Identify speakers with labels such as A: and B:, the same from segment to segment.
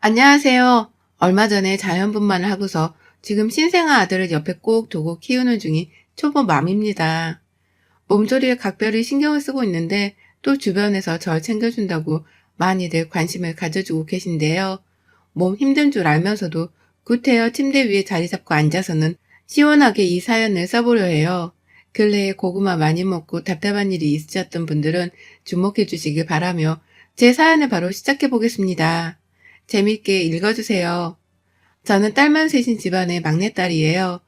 A: 안녕하세요. 얼마 전에 자연분만을 하고서 지금 신생아 아들을 옆에 꼭 두고 키우는 중인 초보 맘입니다. 몸조리에 각별히 신경을 쓰고 있는데 또 주변에서 절 챙겨준다고 많이들 관심을 가져주고 계신데요. 몸 힘든 줄 알면서도 구태여 침대 위에 자리 잡고 앉아서는 시원하게 이 사연을 써보려 해요. 근래에 고구마 많이 먹고 답답한 일이 있으셨던 분들은 주목해 주시길 바라며 제 사연을 바로 시작해 보겠습니다. 재밌게 읽어주세요. 저는 딸만 셋인 집안의 막내딸이에요.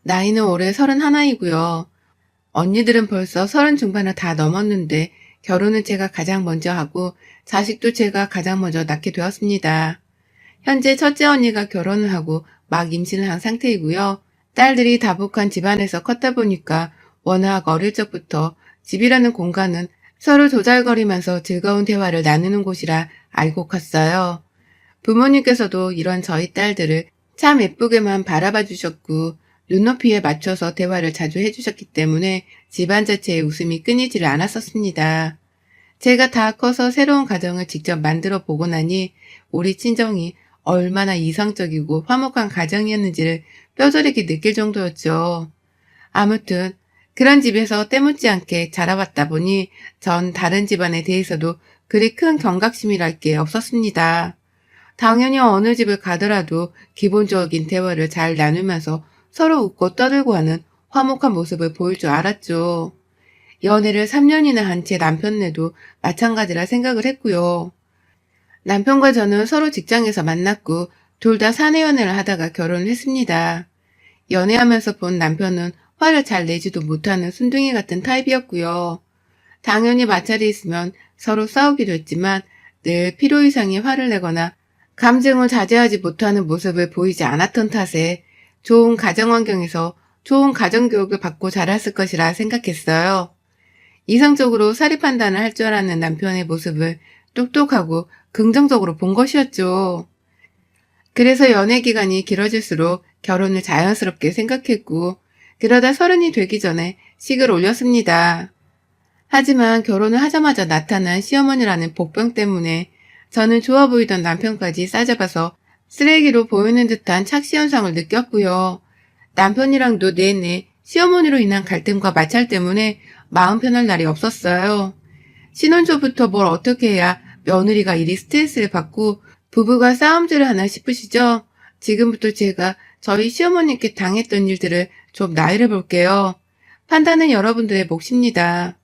A: 나이는 올해 31이고요. 언니들은 벌써 30 중반을 다 넘었는데 결혼은 제가 가장 먼저 하고 자식도 제가 가장 먼저 낳게 되었습니다. 현재 첫째 언니가 결혼을 하고 막 임신을 한 상태이고요. 딸들이 다복한 집안에서 컸다 보니까 워낙 어릴 적부터 집이라는 공간은 서로 조잘거리면서 즐거운 대화를 나누는 곳이라 알고 컸어요. 부모님께서도 이런 저희 딸들을 참 예쁘게만 바라봐 주셨고 눈높이에 맞춰서 대화를 자주 해주셨기 때문에 집안 자체의 웃음이 끊이지를 않았었습니다. 제가 다 커서 새로운 가정을 직접 만들어 보고 나니 우리 친정이 얼마나 이상적이고 화목한 가정이었는지를 뼈저리게 느낄 정도였죠. 아무튼 그런 집에서 때묻지 않게 자라왔다 보니 전 다른 집안에 대해서도 그리 큰 경각심이랄 게 없었습니다. 당연히 어느 집을 가더라도 기본적인 대화를 잘 나누면서 서로 웃고 떠들고 하는 화목한 모습을 보일 줄 알았죠. 연애를 3년이나 한 제 남편네도 마찬가지라 생각을 했고요. 남편과 저는 서로 직장에서 만났고 둘 다 사내 연애를 하다가 결혼을 했습니다. 연애하면서 본 남편은 화를 잘 내지도 못하는 순둥이 같은 타입이었고요. 당연히 마찰이 있으면 서로 싸우기도 했지만 늘 필요 이상의 화를 내거나 감정을 자제하지 못하는 모습을 보이지 않았던 탓에 좋은 가정 환경에서 좋은 가정교육을 받고 자랐을 것이라 생각했어요. 이성적으로 사리 판단을 할 줄 아는 남편의 모습을 똑똑하고 긍정적으로 본 것이었죠. 그래서 연애 기간이 길어질수록 결혼을 자연스럽게 생각했고 그러다 30이 되기 전에 식을 올렸습니다. 하지만 결혼을 하자마자 나타난 시어머니라는 복병 때문에 저는 좋아 보이던 남편까지 싸잡아서 쓰레기로 보이는 듯한 착시 현상을 느꼈고요. 남편이랑도 내내 시어머니로 인한 갈등과 마찰 때문에 마음 편할 날이 없었어요. 신혼 초부터 뭘 어떻게 해야 며느리가 이리 스트레스를 받고 부부가 싸움질을 하나 싶으시죠? 지금부터 제가 저희 시어머님께 당했던 일들을 좀 나열해 볼게요. 판단은 여러분들의 몫입니다.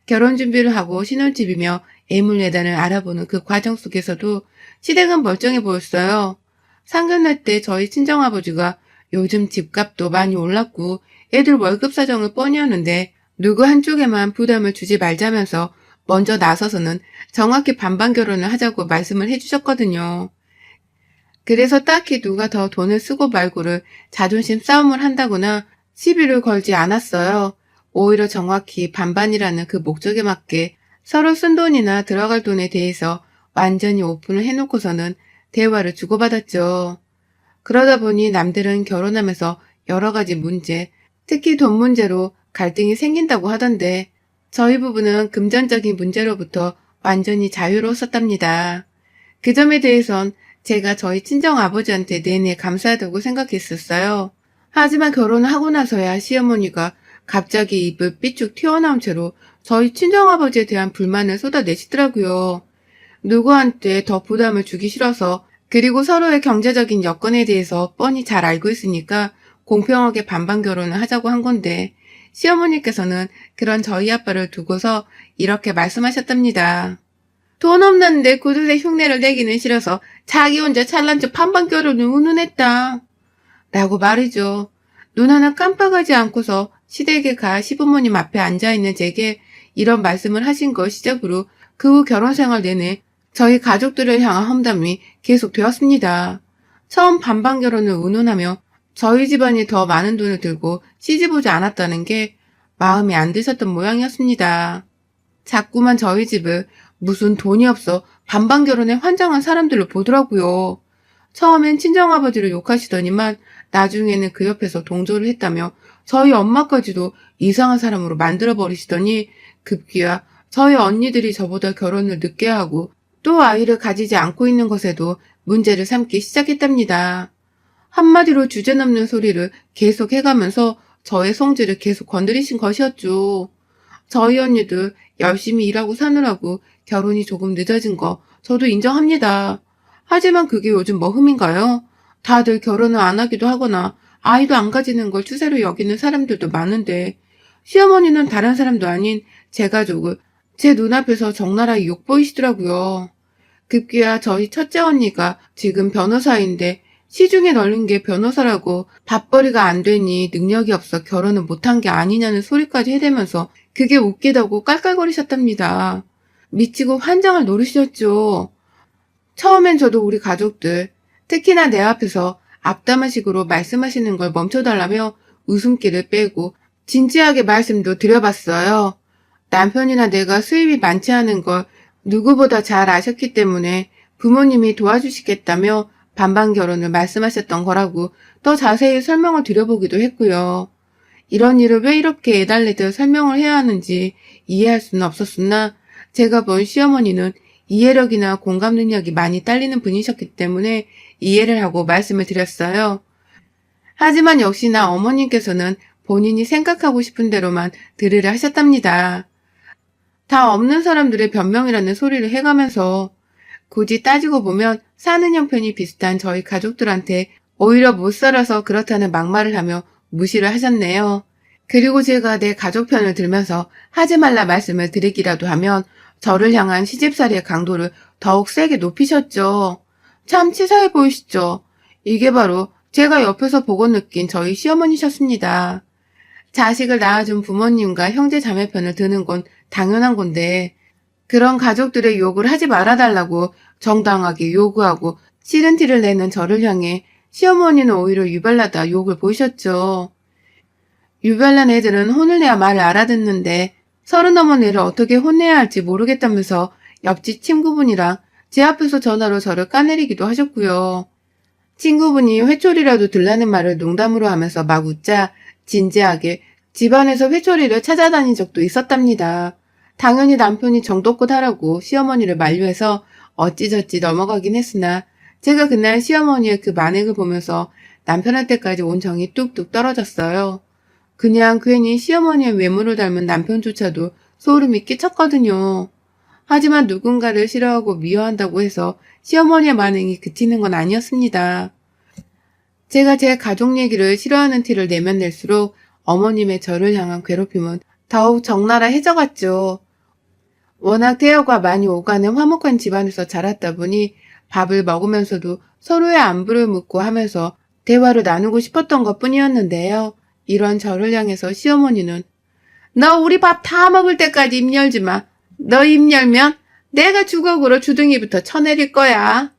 A: 결혼 준비를 하고 신혼집이며 애물예단을 알아보는 그 과정 속에서도 시댁은 멀쩡해 보였어요. 상견례 때 저희 친정아버지가 요즘 집값도 많이 올랐고 애들 월급 사정을 뻔히 하는데 누구 한쪽에만 부담을 주지 말자면서 먼저 나서서는 정확히 반반 결혼을 하자고 말씀을 해주셨거든요. 그래서 딱히 누가 더 돈을 쓰고 말고를 자존심 싸움을 한다거나 시비를 걸지 않았어요. 오히려 정확히 반반이라는 그 목적에 맞게 서로 쓴 돈이나 들어갈 돈에 대해서 완전히 오픈을 해놓고서는 대화를 주고받았죠. 그러다 보니 남들은 결혼하면서 여러 가지 문제, 특히 돈 문제로 갈등이 생긴다고 하던데 저희 부부는 금전적인 문제로부터 완전히 자유로웠었답니다. 그 점에 대해선 제가 저희 친정아버지한테 내내 감사하다고 생각했었어요. 하지만 결혼을 하고 나서야 시어머니가 갑자기 입을 삐쭉 튀어나온 채로 저희 친정아버지에 대한 불만을 쏟아내시더라고요. 누구한테 더 부담을 주기 싫어서 그리고 서로의 경제적인 여건에 대해서 뻔히 잘 알고 있으니까 공평하게 반반 결혼을 하자고 한 건데 시어머니께서는 그런 저희 아빠를 두고서 이렇게 말씀하셨답니다. 돈 없는데 구두쇠 흉내를 내기는 싫어서 자기 혼자 잘난 척 반반 결혼을 운운했다. 라고 말이죠. 눈 하나 깜빡하지 않고서 시댁에 가 시부모님 앞에 앉아있는 제게 이런 말씀을 하신 거 시작으로 그 후 결혼 생활 내내 저희 가족들을 향한 험담이 계속 되었습니다. 처음 반반 결혼을 운운하며 저희 집안이 더 많은 돈을 들고 시집오지 않았다는 게 마음에 안 드셨던 모양이었습니다. 자꾸만 저희 집을 무슨 돈이 없어 반반 결혼에 환장한 사람들로 보더라고요. 처음엔 친정아버지를 욕하시더니만 나중에는 그 옆에서 동조를 했다며 저희 엄마까지도 이상한 사람으로 만들어버리시더니 급기야 저희 언니들이 저보다 결혼을 늦게 하고 또 아이를 가지지 않고 있는 것에도 문제를 삼기 시작했답니다. 한마디로 주제넘는 소리를 계속 해가면서 저의 성질을 계속 건드리신 것이었죠. 저희 언니들 열심히 일하고 사느라고 결혼이 조금 늦어진 거 저도 인정합니다. 하지만 그게 요즘 머흠인가요? 다들 결혼을 안 하기도 하거나 아이도 안 가지는 걸 추세로 여기는 사람들도 많은데 시어머니는 다른 사람도 아닌 제 가족을 제 눈앞에서 적나라하게 욕보이시더라고요. 급기야 저희 첫째 언니가 지금 변호사인데 시중에 널린 게 변호사라고 밥벌이가 안 되니 능력이 없어 결혼을 못한 게 아니냐는 소리까지 해대면서 그게 웃기다고 깔깔거리셨답니다. 미치고 환장을 노리셨죠. 처음엔 저도 우리 가족들, 특히나 내 앞에서 앞담화식으로 말씀하시는 걸 멈춰달라며 웃음기를 빼고 진지하게 말씀도 드려봤어요. 남편이나 내가 수입이 많지 않은 걸 누구보다 잘 아셨기 때문에 부모님이 도와주시겠다며 반반 결혼을 말씀하셨던 거라고 더 자세히 설명을 드려보기도 했고요. 이런 일을 왜 이렇게 애달래듯 설명을 해야 하는지 이해할 수는 없었으나 제가 본 시어머니는 이해력이나 공감 능력이 많이 딸리는 분이셨기 때문에 이해를 하고 말씀을 드렸어요. 하지만 역시나 어머님께서는 본인이 생각하고 싶은 대로만 들으려 하셨답니다. 다 없는 사람들의 변명이라는 소리를 해가면서 굳이 따지고 보면 사는 형편이 비슷한 저희 가족들한테 오히려 못 살아서 그렇다는 막말을 하며 무시를 하셨네요. 그리고 제가 내 가족 편을 들면서 하지 말라 말씀을 드리기라도 하면 저를 향한 시집살이의 강도를 더욱 세게 높이셨죠. 참 치사해 보이시죠? 이게 바로 제가 옆에서 보고 느낀 저희 시어머니셨습니다. 자식을 낳아준 부모님과 형제 자매 편을 드는 건 당연한 건데 그런 가족들의 욕을 하지 말아달라고 정당하게 요구하고 싫은 티를 내는 저를 향해 시어머니는 오히려 유별나다 욕을 보이셨죠. 유별난 애들은 혼을 내야 말을 알아듣는데 30 넘은 애를 어떻게 혼내야 할지 모르겠다면서 옆집 친구분이랑 제 앞에서 전화로 저를 까내리기도 하셨고요. 친구분이 회초리라도 들라는 말을 농담으로 하면서 막 웃자 진지하게 집안에서 회초리를 찾아다닌 적도 있었답니다. 당연히 남편이 정도껏 하라고 시어머니를 만류해서 어찌저찌 넘어가긴 했으나 제가 그날 시어머니의 그 만행을 보면서 남편한테까지 온 정이 뚝뚝 떨어졌어요. 그냥 괜히 시어머니의 외모를 닮은 남편조차도 소름이 끼쳤거든요. 하지만 누군가를 싫어하고 미워한다고 해서 시어머니의 만행이 그치는 건 아니었습니다. 제가 제 가족 얘기를 싫어하는 티를 내면 낼수록 어머님의 저를 향한 괴롭힘은 더욱 적나라해져갔죠. 워낙 태여가 많이 오가는 화목한 집안에서 자랐다 보니 밥을 먹으면서도 서로의 안부를 묻고 하면서 대화를 나누고 싶었던 것 뿐이었는데요. 이런 저를 향해서 시어머니는 너 우리 밥 다 먹을 때까지 입 열지 마. 너 입 열면 내가 주걱으로 주둥이부터 쳐내릴 거야.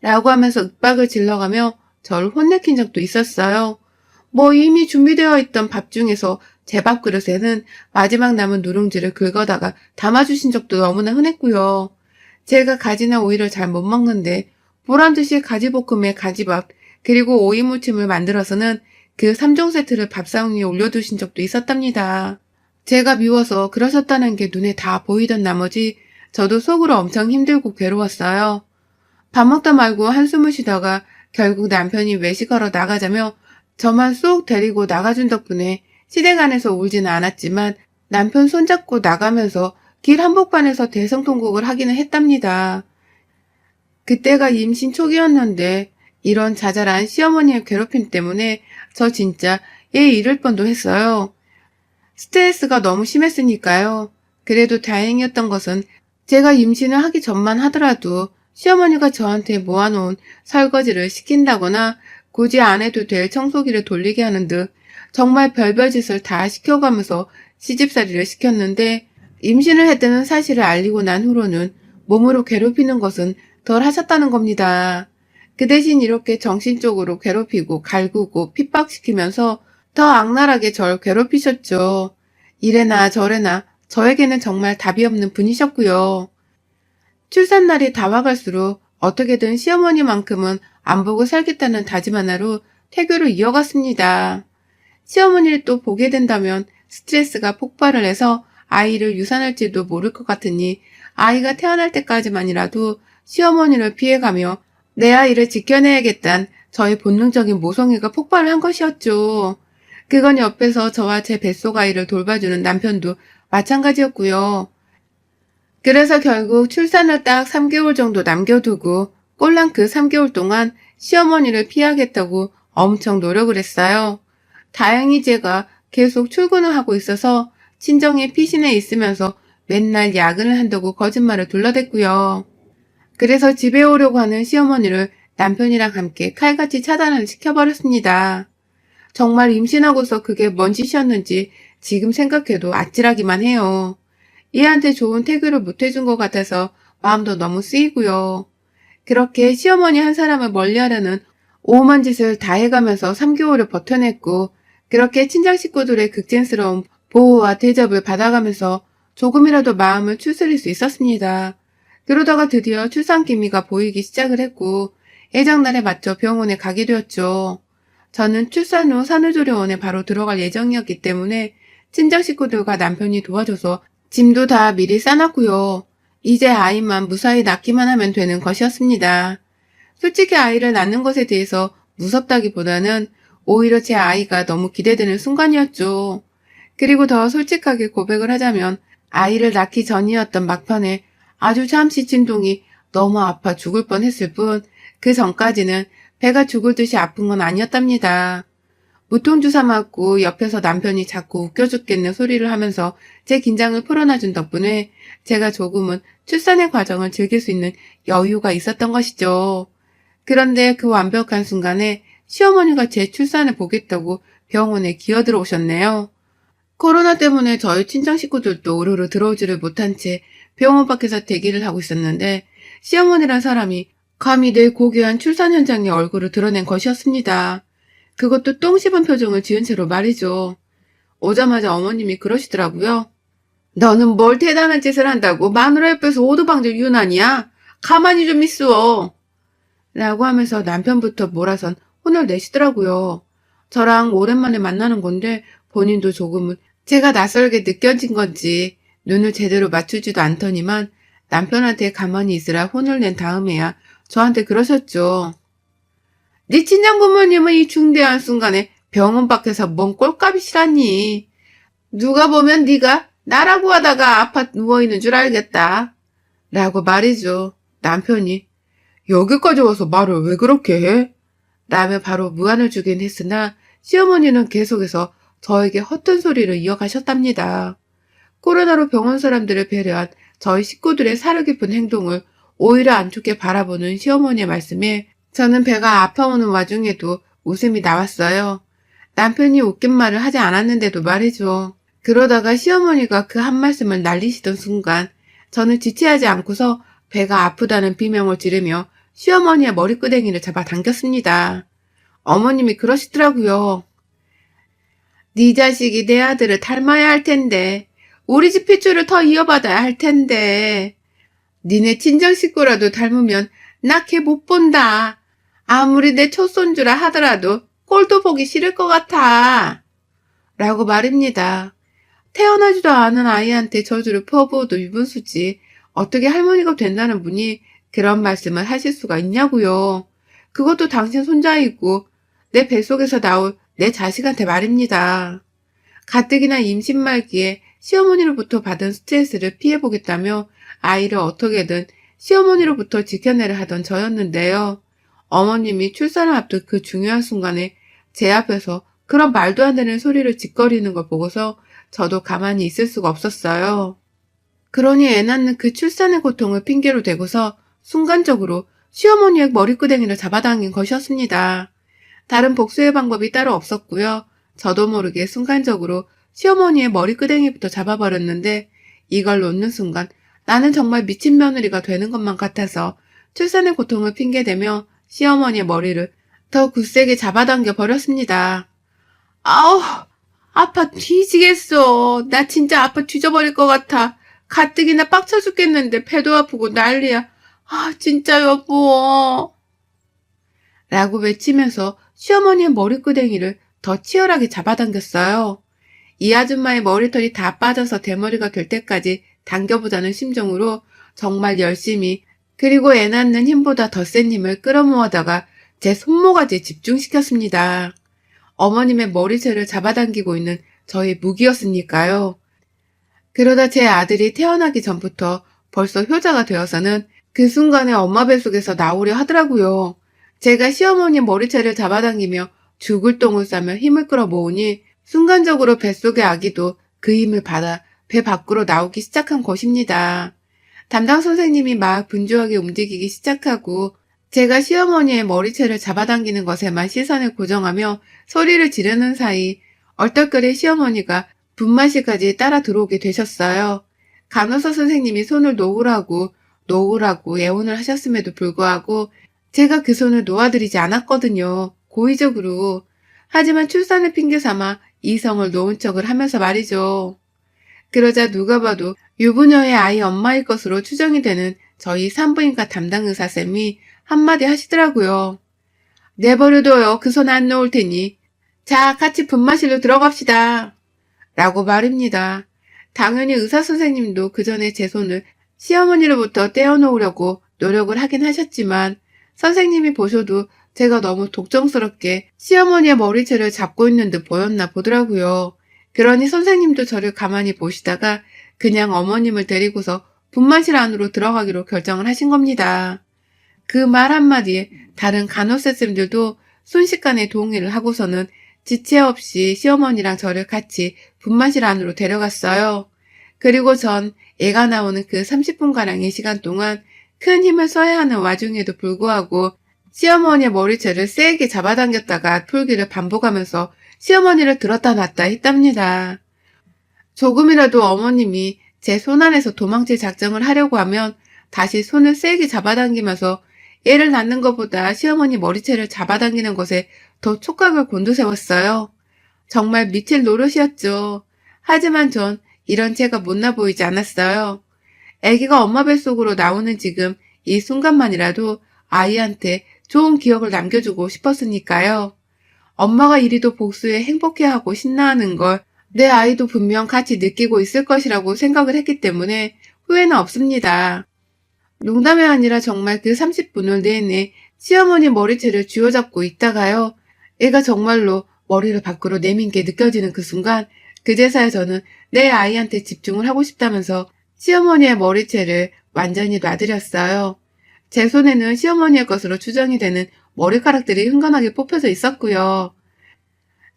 A: 라고 하면서 윽박을 질러가며 저를 혼내킨 적도 있었어요. 뭐 이미 준비되어 있던 밥 중에서 제 밥그릇에는 마지막 남은 누룽지를 긁어다가 담아주신 적도 너무나 흔했고요. 제가 가지나 오이를 잘 못 먹는데 보란듯이 가지볶음에 가지밥 그리고 오이무침을 만들어서는 그 3종 세트를 밥상 위에 올려두신 적도 있었답니다. 제가 미워서 그러셨다는 게 눈에 다 보이던 나머지 저도 속으로 엄청 힘들고 괴로웠어요. 밥 먹다 말고 한숨을 쉬다가 결국 남편이 외식하러 나가자며 저만 쏙 데리고 나가준 덕분에 시댁 안에서 울지는 않았지만 남편 손잡고 나가면서 길 한복판에서 대성통곡을 하기는 했답니다. 그때가 임신 초기였는데 이런 자잘한 시어머니의 괴롭힘 때문에 저 진짜 얘 잃을 뻔도 했어요. 스트레스가 너무 심했으니까요. 그래도 다행이었던 것은 제가 임신을 하기 전만 하더라도 시어머니가 저한테 모아놓은 설거지를 시킨다거나 굳이 안 해도 될 청소기를 돌리게 하는 듯 정말 별별 짓을 다 시켜가면서 시집살이를 시켰는데 임신을 했다는 사실을 알리고 난 후로는 몸으로 괴롭히는 것은 덜 하셨다는 겁니다. 그 대신 이렇게 정신적으로 괴롭히고 갈구고 핍박시키면서 더 악랄하게 절 괴롭히셨죠. 이래나 저래나 저에게는 정말 답이 없는 분이셨고요. 출산날이 다가갈수록 어떻게든 시어머니만큼은 안 보고 살겠다는 다짐 하나로 태교를 이어갔습니다. 시어머니를 또 보게 된다면 스트레스가 폭발을 해서 아이를 유산할지도 모를 것 같으니 아이가 태어날 때까지만이라도 시어머니를 피해가며 내 아이를 지켜내야겠다는 저의 본능적인 모성애가 폭발을 한 것이었죠. 그건 옆에서 저와 제 뱃속 아이를 돌봐주는 남편도 마찬가지였고요. 그래서 결국 출산을 딱 3개월 정도 남겨두고 꼴랑 그 3개월 동안 시어머니를 피하겠다고 엄청 노력을 했어요. 다행히 제가 계속 출근을 하고 있어서 친정에 피신해 있으면서 맨날 야근을 한다고 거짓말을 둘러댔고요. 그래서 집에 오려고 하는 시어머니를 남편이랑 함께 칼같이 차단을 시켜버렸습니다. 정말 임신하고서 그게 뭔 짓이었는지 지금 생각해도 아찔하기만 해요. 얘한테 좋은 태교를 못해준 것 같아서 마음도 너무 쓰이고요. 그렇게 시어머니 한 사람을 멀리하려는 오만 짓을 다 해가면서 3개월을 버텨냈고 그렇게 친정 식구들의 극진스러운 보호와 대접을 받아가면서 조금이라도 마음을 추스릴 수 있었습니다. 그러다가 드디어 출산 기미가 보이기 시작을 했고 예정날에 맞춰 병원에 가게 되었죠. 저는 출산 후 산후조리원에 바로 들어갈 예정이었기 때문에 친정 식구들과 남편이 도와줘서 짐도 다 미리 싸놨고요. 이제 아이만 무사히 낳기만 하면 되는 것이었습니다. 솔직히 아이를 낳는 것에 대해서 무섭다기보다는 오히려 제 아이가 너무 기대되는 순간이었죠. 그리고 더 솔직하게 고백을 하자면 아이를 낳기 전이었던 막판에 아주 잠시 진동이 너무 아파 죽을 뻔했을 뿐 그 전까지는 배가 죽을 듯이 아픈 건 아니었답니다. 무통주사 맞고 옆에서 남편이 자꾸 웃겨 죽겠는 소리를 하면서 제 긴장을 풀어놔준 덕분에 제가 조금은 출산의 과정을 즐길 수 있는 여유가 있었던 것이죠. 그런데 그 완벽한 순간에 시어머니가 제 출산을 보겠다고 병원에 기어들어 오셨네요. 코로나 때문에 저희 친정 식구들도 우르르 들어오지를 못한 채 병원 밖에서 대기를 하고 있었는데 시어머니란 사람이 감히 내 고귀한 출산 현장의 얼굴을 드러낸 것이었습니다. 그것도 똥 씹은 표정을 지은 채로 말이죠. 오자마자 어머님이 그러시더라고요. 너는 뭘 대단한 짓을 한다고 마누라 옆에서 오두방정 유난이야? 가만히 좀 있어. 라고 하면서 남편부터 몰아선 혼을 내시더라고요. 저랑 오랜만에 만나는 건데 본인도 조금은 제가 낯설게 느껴진 건지 눈을 제대로 맞추지도 않더니만 남편한테 가만히 있으라 혼을 낸 다음에야 저한테 그러셨죠. 네 친정 부모님은 이 중대한 순간에 병원 밖에서 뭔 꼴값이시라니. 누가 보면 네가 나라고 하다가 아파 누워있는 줄 알겠다. 라고 말이죠. 남편이 여기까지 와서 말을 왜 그렇게 해? 라며 바로 무안을 주긴 했으나 시어머니는 계속해서 저에게 헛된 소리를 이어가셨답니다. 코로나로 병원 사람들을 배려한 저희 식구들의 사려 깊은 행동을 오히려 안 좋게 바라보는 시어머니의 말씀에 저는 배가 아파오는 와중에도 웃음이 나왔어요. 남편이 웃긴 말을 하지 않았는데도 말이죠. 그러다가 시어머니가 그 한 말씀을 날리시던 순간 저는 지체하지 않고서 배가 아프다는 비명을 지르며 시어머니의 머리끄댕이를 잡아 당겼습니다. 어머님이 그러시더라고요. 네 자식이 내 아들을 닮아야 할 텐데 우리 집 핏줄을 더 이어받아야 할 텐데 니네 친정 식구라도 닮으면 나 걔 못 본다. 아무리 내 초손주라 하더라도 꼴도 보기 싫을 것 같아. 라고 말입니다. 태어나지도 않은 아이한테 저주를 퍼부어도 유분수지 어떻게 할머니가 된다는 분이 그런 말씀을 하실 수가 있냐고요. 그것도 당신 손자이고 내 뱃속에서 나올 내 자식한테 말입니다. 가뜩이나 임신 말기에 시어머니로부터 받은 스트레스를 피해보겠다며 아이를 어떻게든 시어머니로부터 지켜내려 하던 저였는데요. 어머님이 출산을 앞둔 그 중요한 순간에 제 앞에서 그런 말도 안 되는 소리를 짓거리는 걸 보고서 저도 가만히 있을 수가 없었어요. 그러니 애 낳는 그 출산의 고통을 핑계로 대고서 순간적으로 시어머니의 머리끄댕이를 잡아당긴 것이었습니다. 다른 복수의 방법이 따로 없었고요. 저도 모르게 순간적으로 시어머니의 머리끄댕이부터 잡아버렸는데 이걸 놓는 순간 나는 정말 미친 며느리가 되는 것만 같아서 출산의 고통을 핑계대며 시어머니의 머리를 더 굳세게 잡아당겨 버렸습니다. 아우, 아파 뒤지겠어. 나 진짜 아파 뒤져버릴 것 같아. 가뜩이나 빡쳐 죽겠는데 배도 아프고 난리야. 아, 진짜 여보. 라고 외치면서 시어머니의 머리끄댕이를 더 치열하게 잡아당겼어요. 이 아줌마의 머리털이 다 빠져서 대머리가 될 때까지 당겨보자는 심정으로 정말 열심히 그리고 애 낳는 힘보다 더 센 힘을 끌어모아다가 제 손모가지에 집중시켰습니다. 어머님의 머리채를 잡아당기고 있는 저의 무기였으니까요. 그러다 제 아들이 태어나기 전부터 벌써 효자가 되어서는 그 순간에 엄마 뱃속에서 나오려 하더라고요. 제가 시어머니 머리채를 잡아당기며 죽을 똥을 싸며 힘을 끌어모으니 순간적으로 뱃속의 아기도 그 힘을 받아 배 밖으로 나오기 시작한 것입니다. 담당 선생님이 막 분주하게 움직이기 시작하고 제가 시어머니의 머리채를 잡아당기는 것에만 시선을 고정하며 소리를 지르는 사이 얼떨결에 시어머니가 분만실까지 따라 들어오게 되셨어요. 간호사 선생님이 손을 놓으라고 애원을 하셨음에도 불구하고 제가 그 손을 놓아드리지 않았거든요. 고의적으로. 하지만 출산을 핑계 삼아 이성을 놓은 척을 하면서 말이죠. 그러자 누가 봐도 유부녀의 아이 엄마일 것으로 추정이 되는 저희 산부인과 담당 의사쌤이 한마디 하시더라고요. 내버려둬요. 그 손 안 놓을 테니. 자, 같이 분만실로 들어갑시다. 라고 말입니다. 당연히 의사 선생님도 그 전에 제 손을 시어머니로부터 떼어놓으려고 노력을 하긴 하셨지만 선생님이 보셔도 제가 너무 독정스럽게 시어머니의 머리채를 잡고 있는 듯 보였나 보더라고요. 그러니 선생님도 저를 가만히 보시다가 그냥 어머님을 데리고서 분만실 안으로 들어가기로 결정을 하신 겁니다. 그 말 한마디에 다른 간호사쌤들도 순식간에 동의를 하고서는 지체 없이 시어머니랑 저를 같이 분만실 안으로 데려갔어요. 그리고 전 애가 나오는 그 30분가량의 시간 동안 큰 힘을 써야 하는 와중에도 불구하고 시어머니의 머리채를 세게 잡아당겼다가 풀기를 반복하면서 시어머니를 들었다 놨다 했답니다. 조금이라도 어머님이 제 손 안에서 도망칠 작정을 하려고 하면 다시 손을 세게 잡아당기면서 애를 낳는 것보다 시어머니 머리채를 잡아당기는 것에 더 촉각을 곤두세웠어요. 정말 미칠 노릇이었죠. 하지만 전 이런 제가 못나 보이지 않았어요. 아기가 엄마 뱃속으로 나오는 지금 이 순간만이라도 아이한테 좋은 기억을 남겨주고 싶었으니까요. 엄마가 이리도 복수에 행복해하고 신나하는 걸 내 아이도 분명 같이 느끼고 있을 것이라고 생각을 했기 때문에 후회는 없습니다. 농담이 아니라 정말 그 30분을 내내 시어머니 머리채를 쥐어잡고 있다가요. 애가 정말로 머리를 밖으로 내민 게 느껴지는 그 순간 그제서야 저는 내 아이한테 집중을 하고 싶다면서 시어머니의 머리채를 완전히 놔드렸어요. 제 손에는 시어머니의 것으로 추정이 되는 머리카락들이 흥건하게 뽑혀져 있었고요.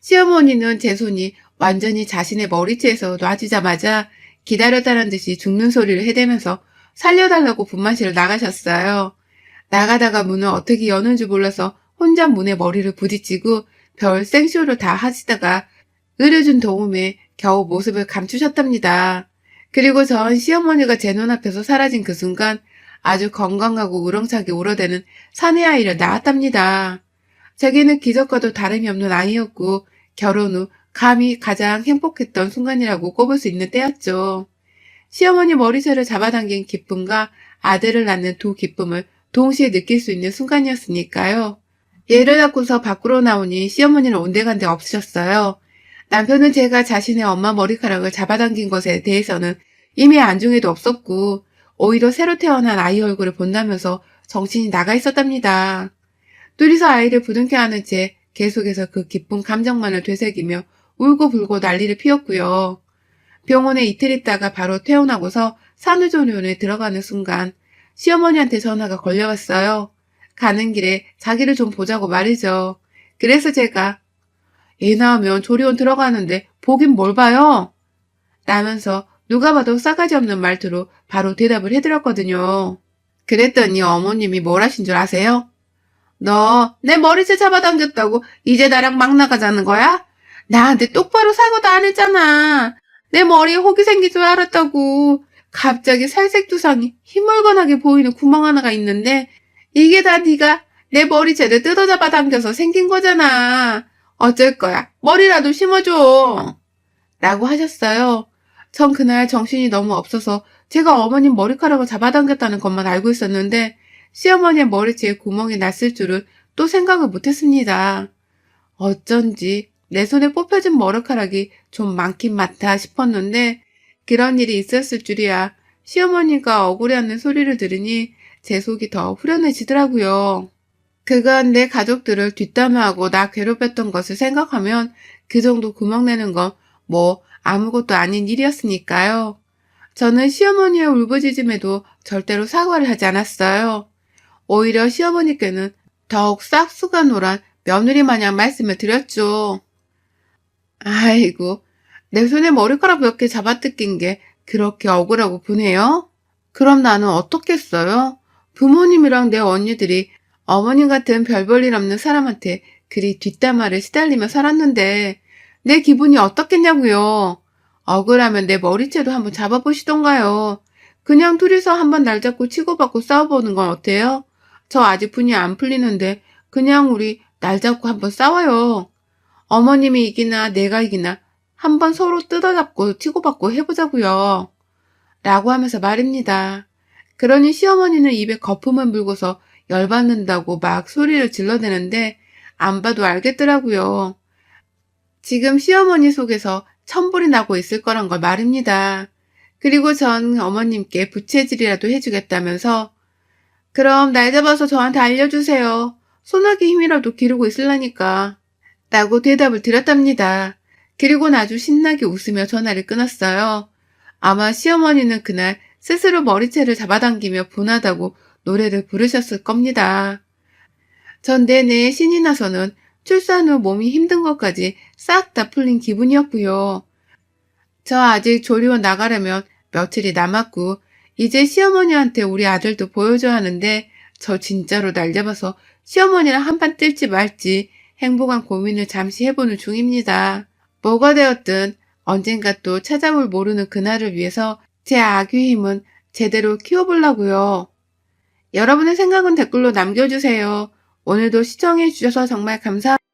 A: 시어머니는 제 손이 완전히 자신의 머리채에서 놔지자마자 기다렸다는 듯이 죽는 소리를 해대면서 살려달라고 분만실을 나가셨어요. 나가다가 문을 어떻게 여는 줄 몰라서 혼자 문에 머리를 부딪히고 별 생쇼를 다 하시다가 의료진 도움에 겨우 모습을 감추셨답니다. 그리고 전 시어머니가 제 눈앞에서 사라진 그 순간 아주 건강하고 우렁차게 울어대는 사내 아이를 낳았답니다. 제게는 기적과도 다름이 없는 아이였고 결혼 후 감히 가장 행복했던 순간이라고 꼽을 수 있는 때였죠. 시어머니 머리채를 잡아당긴 기쁨과 아들을 낳는 두 기쁨을 동시에 느낄 수 있는 순간이었으니까요. 얘를 낳고서 밖으로 나오니 시어머니는 온데간데 없으셨어요. 남편은 제가 자신의 엄마 머리카락을 잡아당긴 것에 대해서는 이미 안중에도 없었고 오히려 새로 태어난 아이 얼굴을 본다면서 정신이 나가 있었답니다. 둘이서 아이를 부둥켜 안은 채 계속해서 그 기쁜 감정만을 되새기며 울고불고 난리를 피웠고요. 병원에 이틀 있다가 바로 퇴원하고서 산후조리원에 들어가는 순간 시어머니한테 전화가 걸려왔어요. 가는 길에 자기를 좀 보자고 말이죠. 그래서 제가 애 낳으면 조리원 들어가는데 보긴 뭘 봐요? 라면서 누가 봐도 싸가지 없는 말투로 바로 대답을 해드렸거든요. 그랬더니 어머님이 뭘 하신 줄 아세요? 너 내 머리채 잡아당겼다고 이제 나랑 막 나가자는 거야? 나한테 똑바로 사과도 안 했잖아. 내 머리에 혹이 생길 줄 알았다고. 갑자기 살색 두상이 희물건하게 보이는 구멍 하나가 있는데 이게 다 네가 내 머리채를 뜯어잡아 당겨서 생긴 거잖아. 어쩔 거야. 머리라도 심어줘. 라고 하셨어요. 전 그날 정신이 너무 없어서 제가 어머님 머리카락을 잡아당겼다는 것만 알고 있었는데 시어머니의 머리채에 구멍이 났을 줄은 또 생각을 못했습니다. 어쩐지 내 손에 뽑혀진 머리카락이 좀 많긴 많다 싶었는데 그런 일이 있었을 줄이야. 시어머니가 억울해하는 소리를 들으니 제 속이 더 후련해지더라고요. 그간 내 가족들을 뒷담화하고 나 괴롭혔던 것을 생각하면 그 정도 구멍내는 건 뭐 아무것도 아닌 일이었으니까요. 저는 시어머니의 울부짖음에도 절대로 사과를 하지 않았어요. 오히려 시어머니께는 더욱 싹수가 노란 며느리 마냥 말씀을 드렸죠. 아이고, 내 손에 머리카락 몇 개 잡아뜯긴 게 그렇게 억울하고 분해요? 그럼 나는 어떻겠어요? 부모님이랑 내 언니들이 어머님 같은 별 볼 일 없는 사람한테 그리 뒷담화를 시달리며 살았는데 내 기분이 어떻겠냐고요. 억울하면 내 머리채도 한번 잡아보시던가요. 그냥 둘이서 한번 날 잡고 치고받고 싸워보는 건 어때요? 저 아직 분이 안 풀리는데 그냥 우리 날 잡고 한번 싸워요. 어머님이 이기나 내가 이기나 한번 서로 뜯어잡고 치고받고 해보자고요. 라고 하면서 말입니다. 그러니 시어머니는 입에 거품을 물고서 열받는다고 막 소리를 질러대는데 안 봐도 알겠더라고요. 지금 시어머니 속에서 천불이 나고 있을 거란 걸 말입니다. 그리고 전 어머님께 부채질이라도 해주겠다면서 그럼 날 잡아서 저한테 알려주세요. 소나기 힘이라도 기르고 있으려니까. 라고 대답을 드렸답니다. 그리고는 아주 신나게 웃으며 전화를 끊었어요. 아마 시어머니는 그날 스스로 머리채를 잡아당기며 분하다고 노래를 부르셨을 겁니다. 전 내내 신이 나서는 출산 후 몸이 힘든 것까지 싹 다 풀린 기분이었고요. 저 아직 조리원 나가려면 며칠이 남았고 이제 시어머니한테 우리 아들도 보여줘야 하는데 저 진짜로 날 잡아서 시어머니랑 한판 뜰지 말지 행복한 고민을 잠시 해보는 중입니다. 뭐가 되었든 언젠가 또 찾아올 모르는 그날을 위해서 제 아귀 힘은 제대로 키워보려고요. 여러분의 생각은 댓글로 남겨주세요. 오늘도 시청해주셔서 정말 감사합니다.